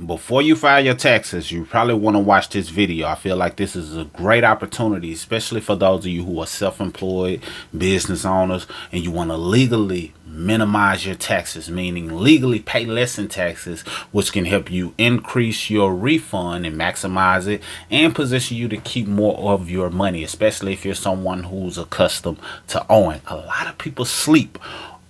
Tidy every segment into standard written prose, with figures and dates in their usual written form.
before you file your taxes, you probably want to watch this video. I feel like this is a great opportunity, especially for those of you who are self-employed business owners and you want to legally minimize your taxes, meaning legally pay less in taxes, which can help you increase your refund and maximize it and position you to keep more of your money, especially if you're someone who's accustomed to owing. A lot of people sleep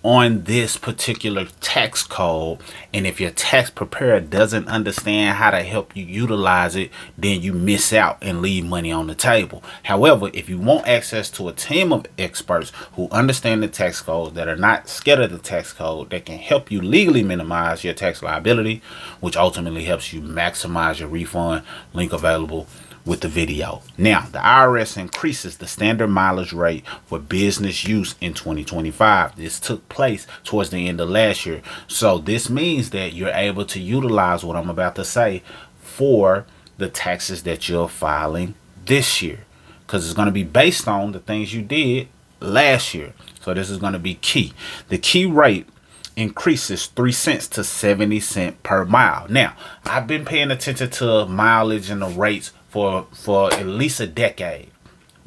on this particular tax code, and if your tax preparer doesn't understand how to help you utilize it, then you miss out and leave money on the table. However, if you want access to a team of experts who understand the tax code, that are not scared of the tax code, that can help you legally minimize your tax liability, which ultimately helps you maximize your refund, link available with the video. Now, the IRS increases the standard mileage rate for business use in 2025. This took place towards the end of last year. So this means that you're able to utilize what I'm about to say for the taxes that you're filing this year, because it's going to be based on the things you did last year. So this is going to be key. The key rate increases 3 cents to 70 cents per mile. Now, I've been paying attention to mileage and the rates for at least a decade,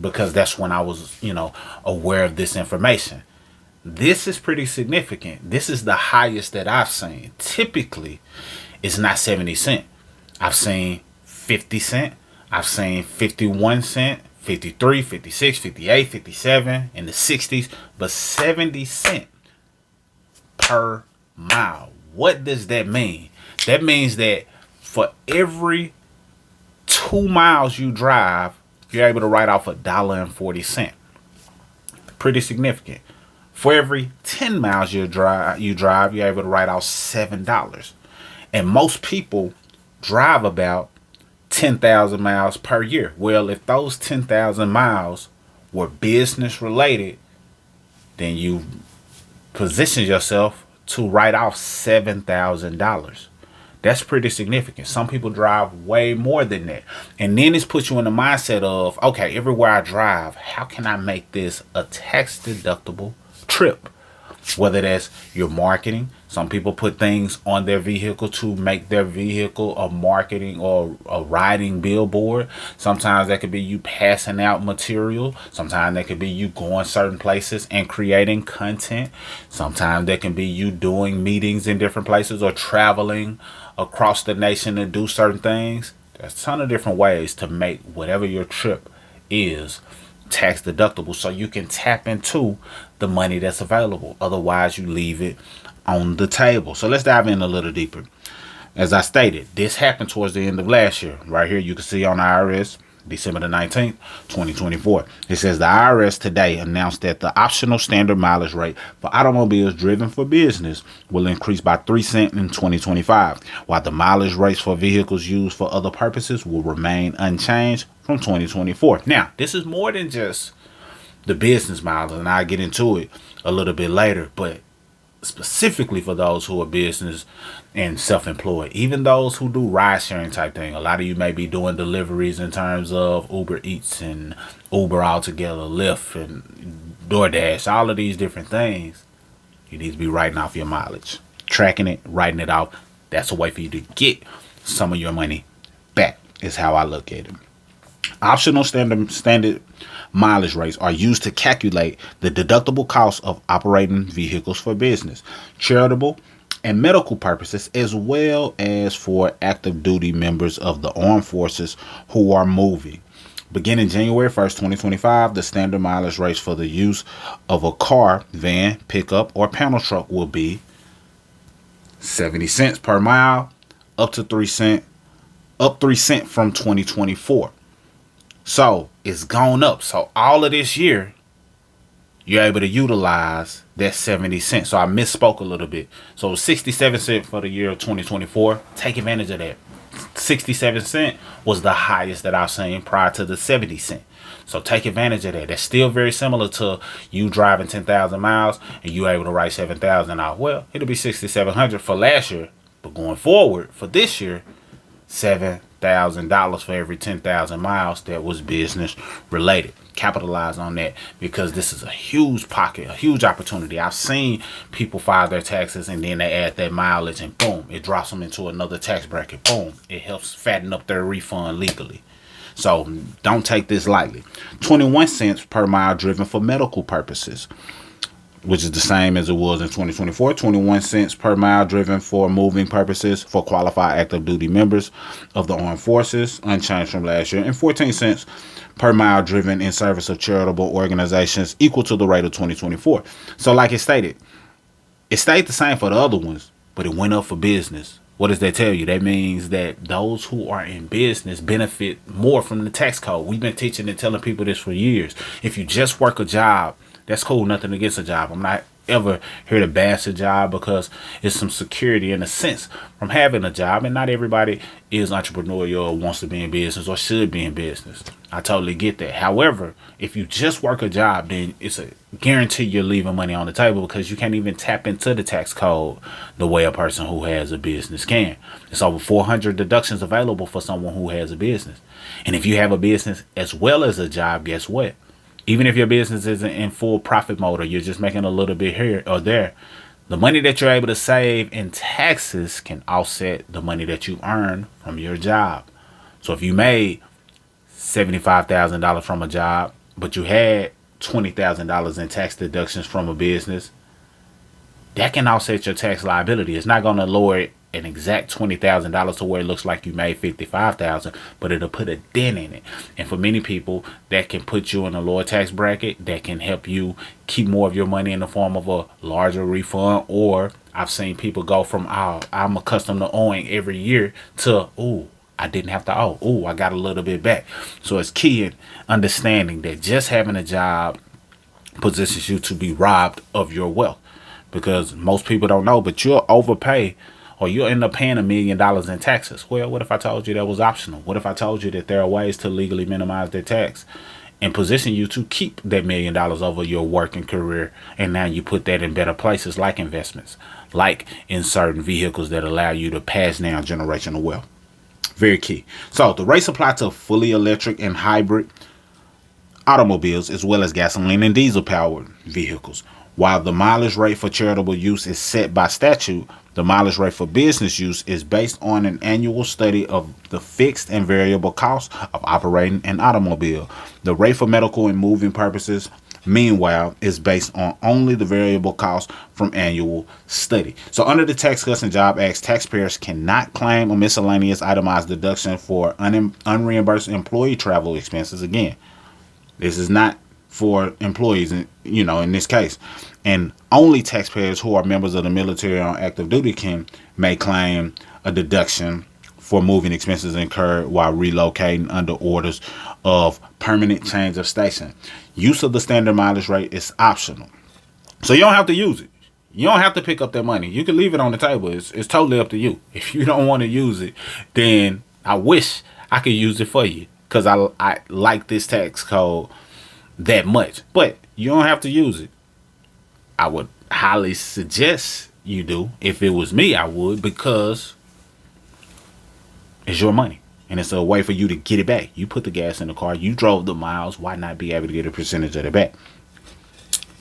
because that's when I was, aware of this information. This is pretty significant. This is the highest that I've seen. Typically, it's not 70 cents. I've seen 50 cents. I've seen 51 cents, 53, 56, 58, 57, in the 60s, but 70 cents per mile. What does that mean? That means that for every 2 miles you drive, you're able to write off $1.40. Pretty significant. For every 10 miles you drive, you're able to write off $7. And most people drive about 10,000 miles per year. Well, if those 10,000 miles were business related, then you position yourself to write off $7,000. That's pretty significant. Some people drive way more than that. And then it's put you in the mindset of, okay, everywhere I drive, how can I make this a tax deductible trip? Whether that's your marketing. Some people put things on their vehicle to make their vehicle a marketing or a riding billboard. Sometimes that could be you passing out material. Sometimes that could be you going certain places and creating content. Sometimes that can be you doing meetings in different places or traveling across the nation to do certain things. There's a ton of different ways to make whatever your trip is tax deductible, so you can tap into the money that's available. Otherwise, you leave it on the table. So let's dive in a little deeper. As I stated, this happened towards the end of last year. Right here, you can see on the IRS, December the 19th, 2024. It says the IRS today announced that the optional standard mileage rate for automobiles driven for business will increase by 3 cents in 2025, while the mileage rates for vehicles used for other purposes will remain unchanged from 2024. Now, this is more than just the business miles, and I'll get into it a little bit later, but specifically for those who are business and self-employed, even those who do ride sharing type thing. A lot of you may be doing deliveries in terms of Uber Eats and Uber altogether, Lyft and DoorDash, all of these different things. You need to be writing off your mileage, tracking it, writing it off. That's a way for you to get some of your money back, is how I look at it. Optional standard mileage rates are used to calculate the deductible cost of operating vehicles for business, charitable, and medical purposes, as well as for active duty members of the armed forces who are moving. Beginning January 1st, 2025, the standard mileage rates for the use of a car, van, pickup, or panel truck will be 70 cents per mile, up 3 cents from 2024. So it's gone up. So all of this year, you're able to utilize that 70 cents. So I misspoke a little bit. So 67 cents for the year of 2024. Take advantage of that. 67 cents was the highest that I've seen prior to the 70 cents. So take advantage of that. That's still very similar to you driving 10,000 miles and you able to write 7,000 out. Well, it'll be 6,700 for last year. But going forward for this year, 7,000. $100,000 for every 10,000 miles that was business related. Capitalize on that, because this is a huge pocket, a huge opportunity. I've seen people file their taxes and then they add that mileage and boom, it drops them into another tax bracket. Boom, it helps fatten up their refund legally. So don't take this lightly. 21 cents per mile driven for medical purposes, which is the same as it was in 2024. 21 cents per mile driven for moving purposes for qualified active duty members of the armed forces, unchanged from last year. And 14 cents per mile driven in service of charitable organizations, equal to the rate of 2024. So like it stayed the same for the other ones, but it went up for business. What does that tell you? That means that those who are in business benefit more from the tax code. We've been teaching and telling people this for years. If you just work a job, that's cool. Nothing against a job. I'm not ever here to bash a job, because it's some security in a sense from having a job, and not everybody is entrepreneurial or wants to be in business or should be in business. I totally get that. However, if you just work a job, then it's a guarantee you're leaving money on the table, because you can't even tap into the tax code the way a person who has a business can. It's over 400 deductions available for someone who has a business. And if you have a business as well as a job, guess what? Even if your business isn't in full profit mode, or you're just making a little bit here or there, the money that you're able to save in taxes can offset the money that you earn from your job. So if you made $75,000 from a job, but you had $20,000 in tax deductions from a business, that can offset your tax liability. It's not going to lower it an exact $20,000 to where it looks like you made $55,000, but it'll put a dent in it. And for many people, that can put you in a lower tax bracket. That can help you keep more of your money in the form of a larger refund. Or I've seen people go from, oh, I'm accustomed to owing every year, to, oh, I didn't have to owe. Oh, I got a little bit back. So it's key in understanding that just having a job positions you to be robbed of your wealth, because most people don't know, but you'll overpay, or you'll end up paying $1 million in taxes. Well, what if I told you that was optional? What if I told you that there are ways to legally minimize their tax and position you to keep that $1 million over your working career, and now you put that in better places, like investments, like in certain vehicles that allow you to pass down generational wealth? Very key. So the rates apply to fully electric and hybrid automobiles, as well as gasoline and diesel powered vehicles. While the mileage rate for charitable use is set by statute, the mileage rate for business use is based on an annual study of the fixed and variable costs of operating an automobile. The rate for medical and moving purposes, meanwhile, is based on only the variable cost from annual study. So under the Tax Cuts and Jobs Act, taxpayers cannot claim a miscellaneous itemized deduction for unreimbursed employee travel expenses. Again, this is not for employees, in this case. And only taxpayers who are members of the military on active duty may claim a deduction for moving expenses incurred while relocating under orders of permanent change of station. Use of the standard mileage rate is optional, so you don't have to use it. You don't have to pick up that money. You can leave it on the table. It's totally up to you. If you don't want to use it, then I wish I could use it for you, because I like this tax code that much. But you don't have to use it. I would highly suggest you do. If it was me, I would, because it's your money. And it's a way for you to get it back. You put the gas in the car. You drove the miles. Why not be able to get a percentage of it back?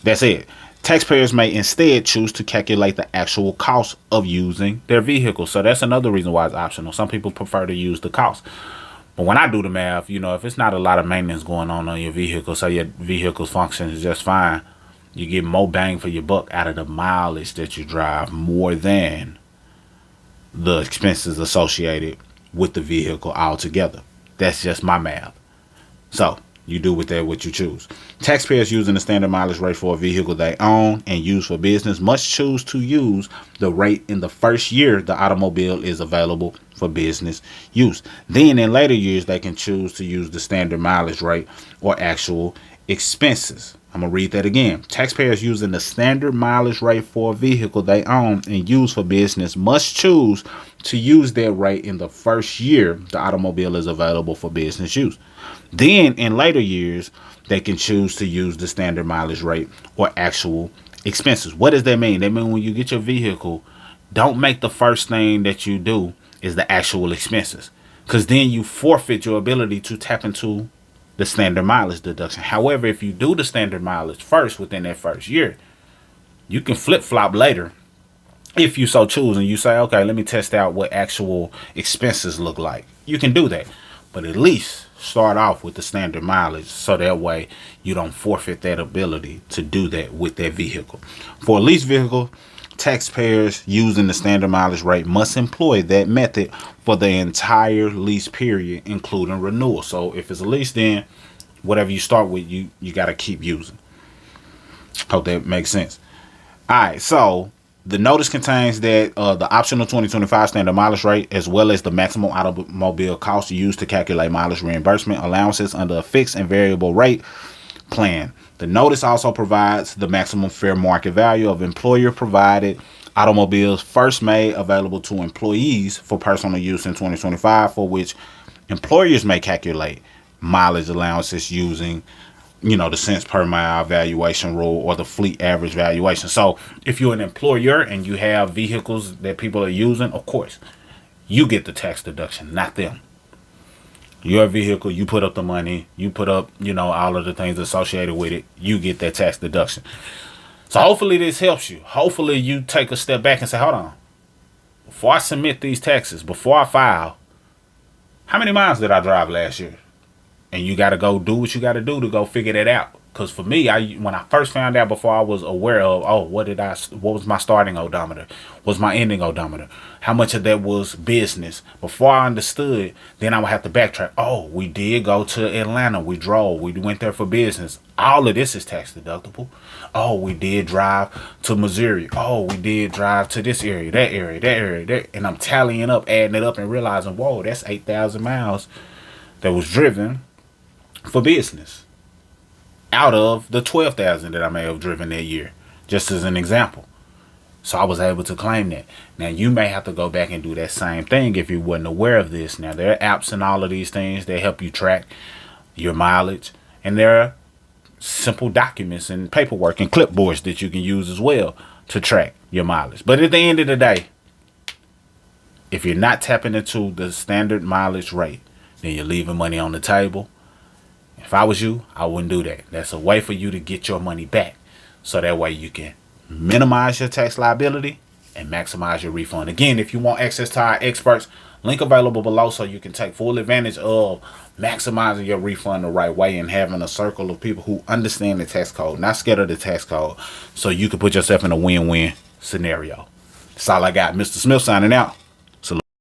That's it. Taxpayers may instead choose to calculate the actual cost of using their vehicle. So that's another reason why it's optional. Some people prefer to use the cost. But when I do the math, if it's not a lot of maintenance going on your vehicle, so your vehicle's function is just fine, you get more bang for your buck out of the mileage that you drive, more than the expenses associated with the vehicle altogether. That's just my math. So you do with that what you choose. Taxpayers using the standard mileage rate for a vehicle they own and use for business must choose to use the rate in the first year the automobile is available for business use. Then in later years, they can choose to use the standard mileage rate or actual expenses. I'm going to read that again. Taxpayers using the standard mileage rate for a vehicle they own and use for business must choose to use their rate in the first year the automobile is available for business use. Then in later years, they can choose to use the standard mileage rate or actual expenses. What does that mean? That means when you get your vehicle, don't make the first thing that you do is the actual expenses. because then you forfeit your ability to tap into the standard mileage deduction. However, if you do the standard mileage first within that first year, you can flip flop later if you so choose, and you say, okay, let me test out what actual expenses look like. You can do that, but at least start off with the standard mileage, so that way you don't forfeit that ability to do that with that vehicle. For a lease vehicle, taxpayers using the standard mileage rate must employ that method for the entire lease period, including renewal. So if it's a lease, then whatever you start with, you got to keep using. Hope that makes sense. All right, so the notice contains that the optional 2025 standard mileage rate, as well as the maximum automobile cost used to calculate mileage reimbursement allowances under a fixed and variable rate plan. The notice also provides the maximum fair market value of employer-provided automobiles first made available to employees for personal use in 2025, for which employers may calculate mileage allowances using, the cents per mile valuation rule or the fleet average valuation. So if you're an employer and you have vehicles that people are using, of course, you get the tax deduction, not them. Your vehicle, you put up the money, you put up, all of the things associated with it, you get that tax deduction. So hopefully this helps you. Hopefully you take a step back and say, hold on, before I submit these taxes, before I file, how many miles did I drive last year? And you got to go do what you got to do to go figure that out. Because for me, when I first found out, before I was aware of, what was my starting odometer? What's my ending odometer? How much of that was business? Before I understood, then I would have to backtrack. Oh, we did go to Atlanta. We drove. We went there for business. All of this is tax deductible. Oh, we did drive to Missouri. Oh, we did drive to this area, that area, that area, that. And I'm tallying up, adding it up, and realizing, whoa, that's 8,000 miles that was driven for business out of the 12,000 that I may have driven that year, just as an example. So I was able to claim that. Now you may have to go back and do that same thing if you wasn't aware of this. Now there are apps and all of these things that help you track your mileage, and there are simple documents and paperwork and clipboards that you can use as well to track your mileage. But at the end of the day, if you're not tapping into the standard mileage rate, then you're leaving money on the table. If I was you, I wouldn't do that. That's a way for you to get your money back. So that way you can minimize your tax liability and maximize your refund. Again, if you want access to our experts, link available below so you can take full advantage of maximizing your refund the right way and having a circle of people who understand the tax code, not scared of the tax code, so you can put yourself in a win-win scenario. That's all I got. Mr. Smith signing out.